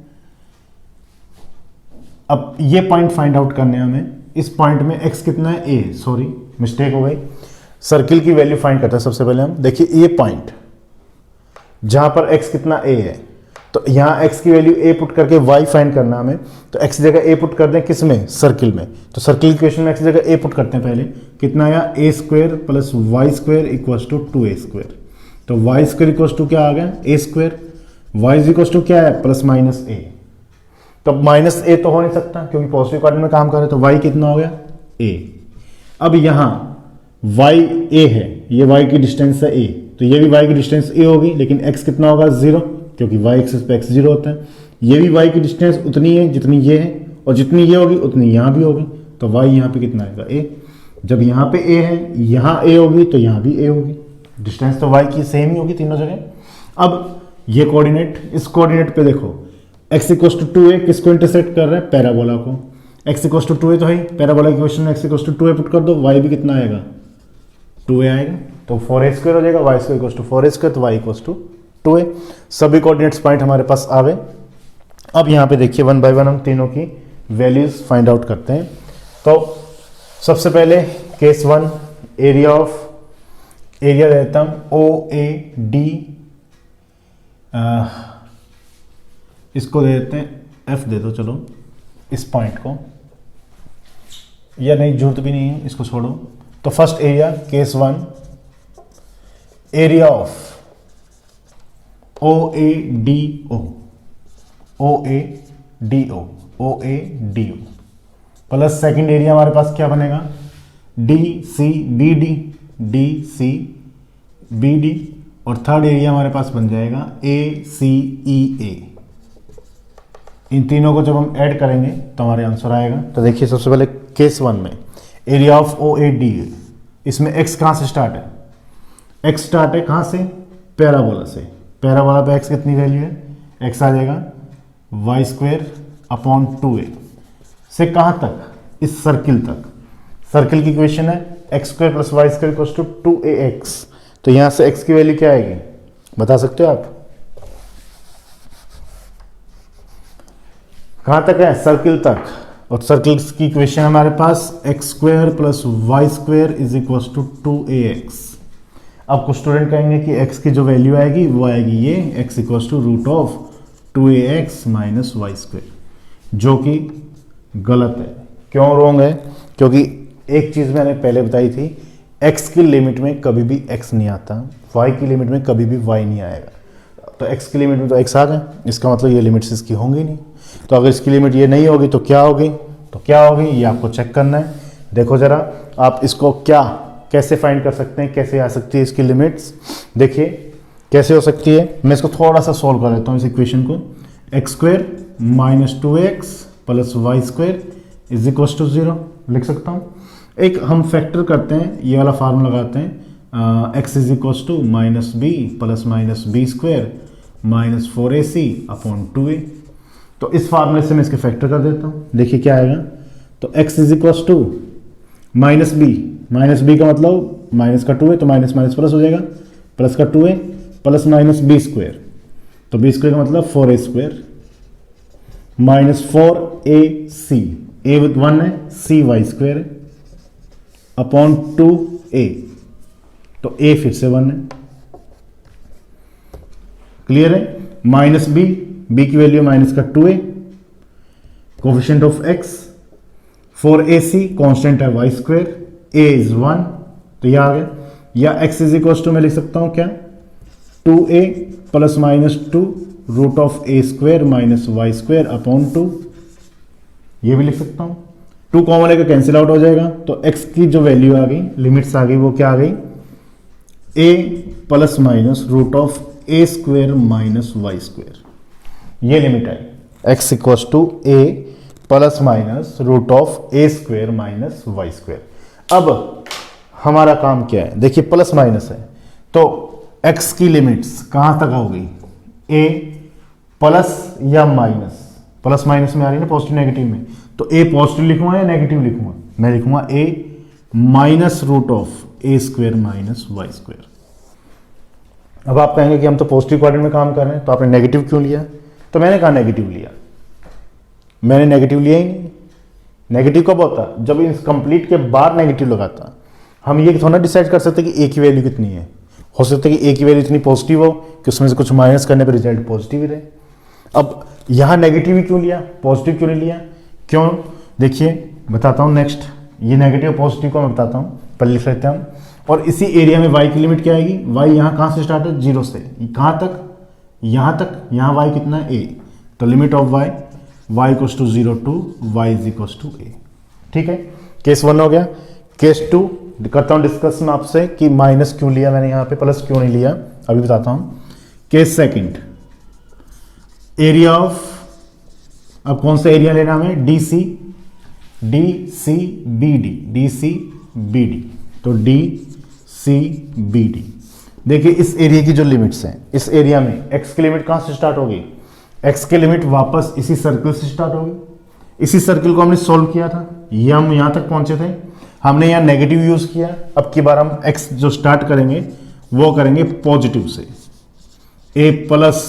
अब ये पॉइंट फाइंड आउट करने हैं हमें, इस पॉइंट में x कितना है, a, सॉरी मिस्टेक हो गई, सर्किल की वैल्यू फाइंड करते हैं सबसे पहले हम। देखिए ये पॉइंट जहां पर x कितना a है, तो यहां x की वैल्यू a पुट करके y फाइंड करना हमें। तो x जगह a पुट कर दें, किस में, सर्किल में। तो सर्किल इक्वेशन में x जगह a पुट करते हैं पहले, कितना आया, a square plus y square equals to 2a square. तो y स्क्वायर इक्वल्स टू क्या आ गया, a square, y equals to क्या है, प्लस माइनस a। तो माइनस a तो हो नहीं सकता क्योंकि पॉजिटिव क्वाड्रेंट में काम कर रहे, तो y कितना हो गया, a। अब यहां y a है, ये y की डिस्टेंस है a, तो तो ये भी y की डिस्टेंस a होगी, लेकिन x कितना होगा 0, क्योंकि y एक्सिस पे x 0 होता है। ये भी y की डिस्टेंस उतनी है जितनी ये है, और जितनी ये होगी उतनी यहाँ भी होगी, तो y यहाँ पे कितना आएगा a। जब यहाँ पे a है, यहाँ a होगी तो यहाँ भी a होगी, डिस्टेंस तो y की सेम ही होगी तीनों जगह। अब ये कोऑर्डिनेट, इस कोऑर्डिनेट पे देखो x इक्वल टू 2a किसको इंटरसेक्ट कर रहा है, पैराबोला को। x इक्वल टू 2a तो है, पैराबोला की क्वेश्चन में x equal to 2a put कर दो, y भी कितना आएगा 2a आएगा, तो 4a स्क्वायर हो जाएगा, y square equal to 4a square, तो y इक्वल टू 2a। सभी कोऑर्डिनेट्स पॉइंट हमारे पास आ गए। अब यहाँ पे देखिए 1 बाय 1 हम तीनों की वैल्यूज फाइंड आउट करते हैं। तो सबसे पहले केस 1, एरिया रहता हूँ OAD, इसको दे देते हैं F दे दो, चलो इस पॉइंट को, या नहीं जरूरत भी नहीं है, इसको छोड़ो। तो first area case 1, area of OADO plus second area हमारे पास क्या बनेगा DCBD, और थर्ड एरिया हमारे पास बन जाएगा ACEA। इन तीनों को जब हम ऐड करेंगे तो हमारे आंसर आएगा। तो देखिए सबसे पहले केस 1 में एरिया ऑफ OAD, इसमें x कहाँ से स्टार्ट है, x स्टार्ट है कहाँ से, पैराबोला से। पैराबोला पे x कितनी वैल्यू है, x आ जाएगा y स्क्वायर अपॉन 2a से कहाँ तक, इस सर्किल तक। सर्किल की इक्वेशन है x square plus y square equals to 2ax। तो यहाँ से x की वैल्यू क्या आएगी बता सकते हो आप, कहाँ तक है, सर्किल तक। और सर्किल की इक्वेशन हमारे पास x square plus y square is equals to 2ax। अब कुछ स्टूडेंट कहेंगे कि x की जो वैल्यू आएगी वो आएगी ये x equals to root of 2ax minus y square, जो कि गलत है। क्यों रॉन्ग है, क्योंकि एक चीज़ मैंने पहले बताई थी, x की लिमिट में कभी भी x नहीं आता, y की लिमिट में कभी भी y नहीं आएगा। तो x की लिमिट में तो x आ गया, इसका मतलब ये लिमिट्स इसकी होंगी नहीं। तो अगर इसकी लिमिट ये नहीं होगी तो क्या होगी, ये आपको चेक करना है। देखो ज़रा आप इसको कैसे फाइंड कर सकते हैं, कैसे आ सकती है इसकी लिमिट्स। देखिए कैसे हो सकती है, मैं इसको थोड़ा सा सोल्व कर देता हूँ इस इक्वेशन को। X square minus 2x plus y square is equal to 0 लिख सकता हूँ। एक हम फैक्टर करते हैं, ये वाला फार्मूला लगाते हैं, x is equal to minus b plus minus b square minus 4ac upon 2a। तो इस फार्मूले से मैं इसके फैक्टर कर देता हूँ, देखिए क्या आएगा। तो x is equal to minus b का मतलब माइनस का 2a, तो माइनस माइनस प्लस हो जाएगा, प्लस का 2a plus minus b square, तो बी स्क्वायर का मतलब 4a square minus 4ac, a 1 है, c वाई स्क्वायर है अपॉन 2a, तो a फिर से 1 है। क्लियर है। माइनस b की वैल्यू माइनस का 2a, coefficient of x 4ac, constant है वाई स्क्वायर, a इज 1, तो यह आ गया। या x इज इक्वल टू मैं लिख सकता हूं क्या, 2a plus minus 2 root of a square minus y square upon 2, ये भी लिख सकता हूं। 2 कॉमन लेकर कैंसिल आउट हो जाएगा, तो x की जो वैल्यू आ गई, लिमिट्स आ गई, वो क्या आ गई, a plus minus root of a square minus y square, ये लिमिट आई। x equal to a plus minus root of a square minus y square. अब हमारा काम क्या है, देखिए प्लस माइनस है, तो x की लिमिट्स कहां तक होगी, a प्लस या माइनस, प्लस माइनस में आ रही है ना, पॉजिटिव नेगेटिव में, तो a पॉजिटिव लिखूंगा या नेगेटिव लिखूंगा, मैं लिखूंगा a minus root of a square minus y square. अब आप कहेंगे कि हम तो पॉजिटिव क्वाड्रेंट में काम कर रहे हैं, तो आपने नेगेटिव क्यों लिया, तो मैंने कहा नेगेटिव लिया, मैंने नेगेटिव लिया ही नहीं। नेगेटिव कब होता, जब इस कंप्लीट के बाद नेगेटिव लगाता। हम ये थोड़ा डिसाइड कर सकते कि a की वैल्यू कितनी है, हो सकता है कि a की वैल्यू इतनी पॉजिटिव हो कि उसमें से कुछ माइनस करने पर रिजल्ट पॉजिटिव ही रहे। अब यहाँ नेगेटिव ही क्यों लिया, पॉजिटिव क्यों नहीं लिया, क्यों, देखिए बताता हूँ नेक्स्ट। ये नेगेटिव पॉजिटिव को मैं बताता हूँ, पहले लिख लेते हैं हम। और इसी एरिया में y की लिमिट क्या आएगी, y यहाँ कहाँ से स्टार्ट है, 0 से कहाँ तक, यहाँ तक, यहाँ y कितना है a, तो limit of y equals to 0 to y is equals to a। ठीक है, केस 1 हो गया। केस 2 करता हूँ डिस्कस में आपसे कि माइनस क्यों लिया मैंने यहाँ पे, प्लस क्यों नहीं लिया, अभी बताता हूँ। केस सेकंड, एरिया ऑफ, अब कौन सा एरिया लेना हमें, डी सी बी डी, तो डी सी बी डी। देखिए इस एरिया की जो लिमिट्स हैं, इस एरिया में एक्स की लिमिट कहाँ से स्टार्ट होगी, एक्स की लिमिट वापस इसी सर्कल से स्टार्ट होगी। इसी सर्कल को हमने सॉल्व किया था, ये हम यहाँ तक पहुंचे थे, हमने यहाँ नेगेटिव यूज किया। अब की बार हम एक्स जो स्टार्ट करेंगे वो करेंगे पॉजिटिव से, a plus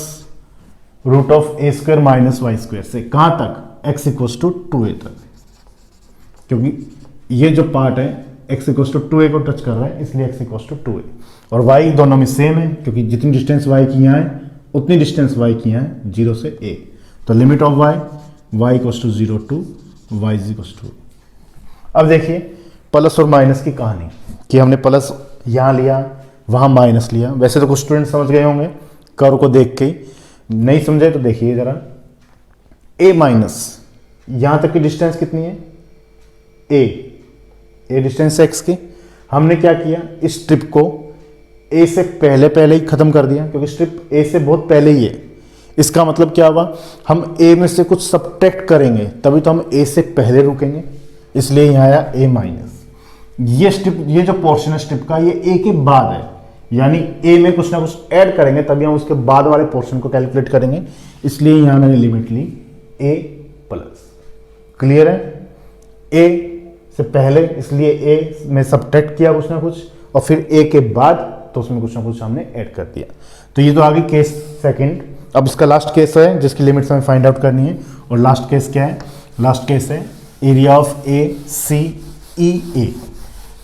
root of a square minus y square से, कहाँ तक, एक्स इक्वस टू 2a तक, क्योंकि ये जो पार्ट है एक्स इक्वस टू 2a को टच कर रहा है, इसलिए एक्स इक्वस टू 2a। और वाई दोनों में सेम है, क्योंकि जितनी डिस्टेंस वाई की यहाँ है उतनी डिस्टेंस वाई की यहाँ है 0 से a। तो limit of y equals to 0 to y is equals to. अब देखिए प्लस और माइनस की कहानी, कि हमने प्लस यहाँ लिया वहाँ माइनस लिया। वैसे तो कुछ स्टूडेंट समझ गए होंगे कर्व को देख के, नहीं समझे तो देखिए जरा, a माइनस यहाँ तक की डिस्टेंस कितनी है, a डिस्टेंस x की। हमने क्या किया, इस स्ट्रिप को a से पहले ही खत्म कर दिया, क्योंकि स्ट्रिप a से बहुत पहले ही है। इसका मतलब क्या हुआ, हम a में से कुछ सब्ट्रैक्ट करेंगे तभी तो हम a से पहले रुकेंगे, इसलिए यहाँ आया a माइनस। ये स्ट्रिप, ये जो पोर्शन है स्ट्रिप का, ये a के बाद है, यानी a में कुछ ना कुछ ऐड करेंगे तभी हम उसके बाद वाले पोर्शन को कैलकुलेट करेंगे, इसलिए यहाँ मैंने लिमिट ली a प्लस। क्लियर है, a से पहले इसलिए a में सब्ट्रैक्ट किया कुछ ना कुछ, और फिर a के बाद तो उसमें कुछ ना कुछ हमने ऐड कर दिया। तो ये तो आ गई केस सेकंड। अब इसका लास्ट केस है जिसकी लिमिट्स हमें फाइंड आउट करनी है, और लास्ट केस क्या है, लास्ट केस है एरिया ऑफ ए सी ई ए।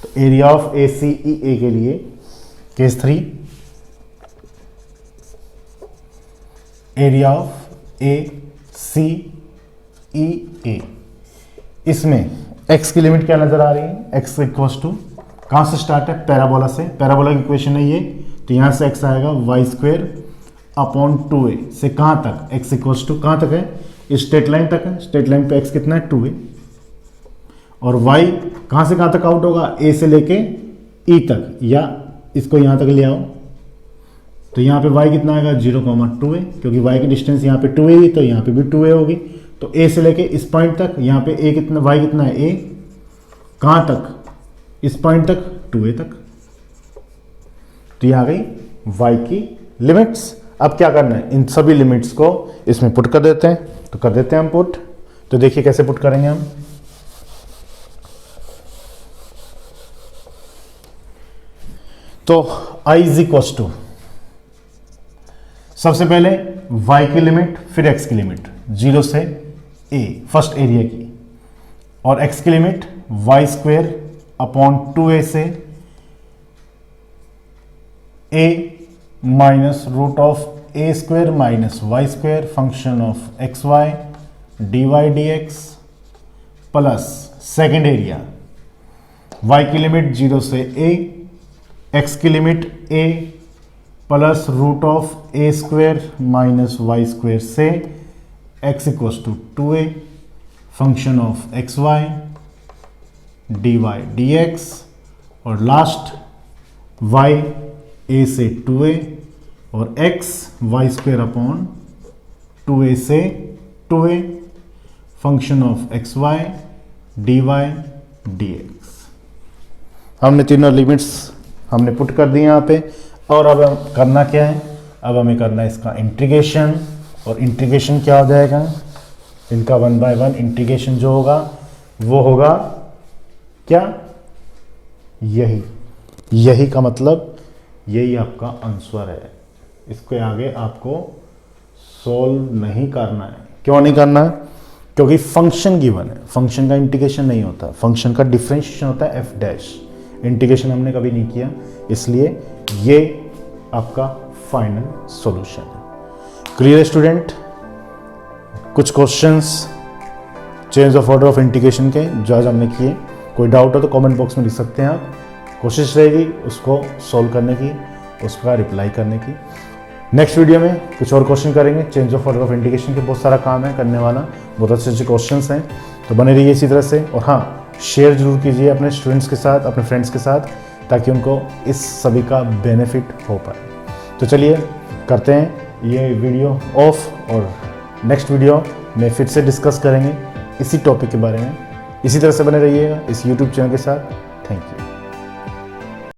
तो एरिया ऑफ ए सी ई ए के लिए केस 3, एरिया ऑफ ए सी ई ए, इसमें x की लिमिट क्या नजर आ रही है, x इक्वल्स टू, कहां से स्टार्ट है, पैराबोला से, पैराबोला की इक्वेशन है ये, तो यहां से x आएगा वाई स्क्वेयर अपॉन 2a से कहां तक, x इक्वल्स टू कहां तक है, स्ट्रेट लाइन तक है, स्ट्रेट लाइन पे x कितना है 2a, और y कहां से कहां तक आउट होगा, a से लेके e तक, या इसको यहां तक ले आओ, तो यहाँ पे y कितना आएगा 0,2a, क्योंकि y की डिस्टेंस यहाँ पे 2a है तो यहाँ पे भी 2a होगी। तो a से लेके इस पॉइंट तक, यहाँ पे a कितना, y कितना है a, कहाँ तक, इस पॉइंट तक 2a तक। तो ये आ गई y की लिमिट्स। अब क्या करना है, इन सभी लिमिट्स को इसमें पुट कर देते हैं, तो कर देते हैं हम पुट। तो देखिए कैसे पुट करेंगे हम, तो i इज इक्वल्स टू, सबसे पहले y की लिमिट, फिर x की लिमिट 0 से a, फर्स्ट एरिया की, और x की limit Y square upon 2a से a minus root of a square minus y square function of x y d y d x, plus second area y की limit 0 से a, x की limit a plus root of a square minus y square से x equals to 2a function of x y d y d x, और last y a से 2a और x Y square upon 2a से 2a function of x y d y d x. हमने तीनों limits हमने put कर दी यहाँ पे, और अब हम करना क्या है, अब हमें करना है इसका इंटीग्रेशन, और इंटीग्रेशन क्या हो जाएगा, इनका 1 बाय 1 इंटीग्रेशन जो होगा वो होगा क्या, यही का मतलब यही आपका आंसर है। इसके आगे आपको सॉल्व नहीं करना है। क्यों नहीं करना है, क्योंकि फंक्शन गिवन है, फंक्शन का इंटीग्रेशन नहीं होता, फंक्शन का डिफरेंशिएशन होता है एफ डैश, इंटीग्रेशन हमने कभी नहीं किया, इसलिए ये आपका फाइनल सॉल्यूशन है। क्लियर स्टूडेंट, कुछ questions change of order of integration के जो आज हमने किए, कोई डाउट हो तो कमेंट बॉक्स में लिख सकते हैं आप, कोशिश रहेगी उसको सॉल्व करने की, उसका रिप्लाई करने की। नेक्स्ट वीडियो में कुछ और क्वेश्चन करेंगे, change of order of integration के बहुत सारा काम है करने वाला, बहुत अच्छे अच्छे क्वेश्चंस हैं, तो बने रहिए इसी तरह से। और हाँ, शेयर ज़रूर कीजिए अपने स्टूडेंट्स के साथ, अपने फ्रेंड्स के साथ, ताकि उनको इस सभी का बेनिफिट हो पाए। तो चलिए करते हैं ये वीडियो ऑफ, और नेक्स्ट वीडियो में फिर से डिस्कस करेंगे इसी टॉपिक के बारे में। इसी तरह से बने रहिएगा इस यूट्यूब चैनल के साथ। Thank you.